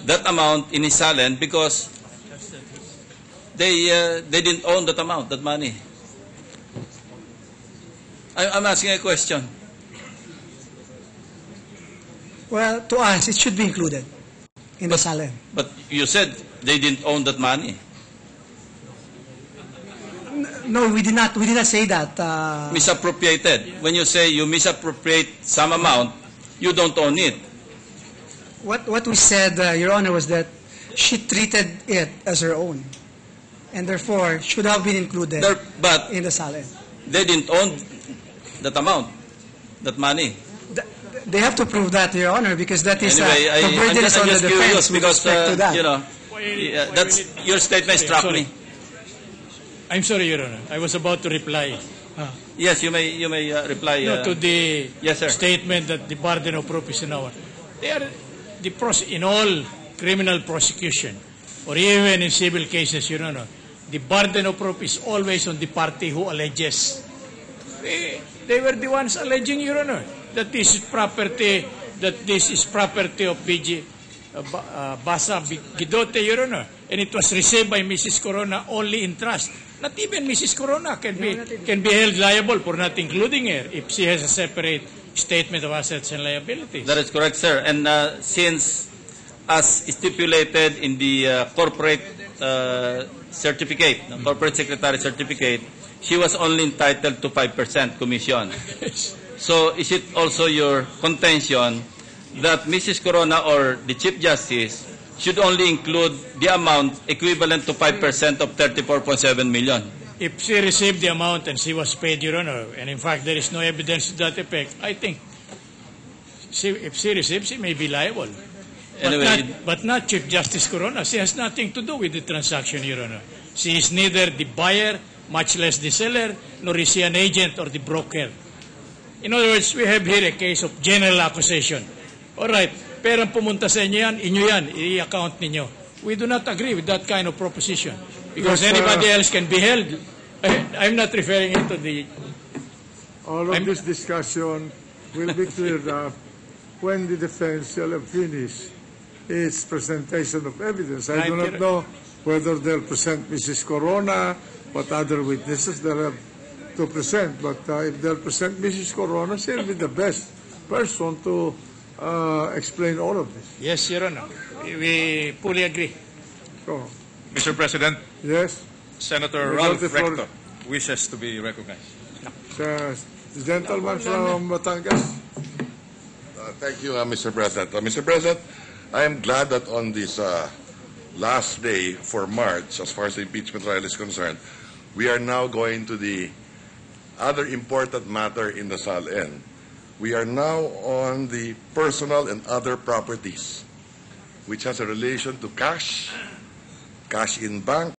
that amount in his salary because they didn't own that amount, that money. I'm asking a question. Well, to us, it should be included in the salary. But you said they didn't own that money. No, we did not say that. Misappropriated. When you say you misappropriate some amount, you don't own it. What we said, Your Honor, was that she treated it as her own, and therefore should have been included But in the salary. they didn't own that amount, that money. They have to prove that, Your Honor, because that is Anyway, the burden is on the defense with because respect to that. you know, that's your statement struck me. I'm sorry, Your Honor. I was about to reply. Yes, you may reply. To the yes, sir. statement that the burden of proof is in our. They are in all criminal prosecution or even in civil cases, Your Honor, the burden of proof is always on the party who alleges. They were the ones alleging, Your Honor, that this is property of BG Basa Gidote, Your Honor, and it was received by Mrs. Corona only in trust. Not even Mrs. Corona can be held liable for not including her if she has a separate statement of assets and liabilities. That is correct, sir. And since, as stipulated in the corporate certificate, corporate secretary certificate, she was only entitled to 5% commission. So is it also your contention that Mrs. Corona or the Chief Justice should only include the amount equivalent to 5% of 34.7 million? If she received the amount and she was paid, Your Honor, and in fact there is no evidence to that effect, I think if she received, she may be liable. Anyway, but not Chief Justice Corona. She has nothing to do with the transaction, Your Honor. She is neither the buyer, much less the seller, nor is she an agent or the broker. In other words, we have here a case of general accusation. All right, perang pumunta sa inyo yan, i-account ninyo. We do not agree with that kind of proposition because anybody else can be held. I'm not referring to the... All of this discussion will be cleared up when the defense shall have finished its presentation of evidence. I do not know whether they'll present Mrs. Corona, what other witnesses they'll have to present, but if they'll present Mrs. Corona, she'll be the best person to explain all of this. Yes, Your Honor. We fully agree. So, Mr. President, yes, Senator Ralph Recto wishes to be recognized. The gentleman from Batangas. Thank you, Mr. President. Mr. President, I am glad that on this last day for March, as far as the impeachment trial is concerned, we are now going to the other important matter in the SAL-N. We are now on the personal and other properties, which has a relation to cash in bank,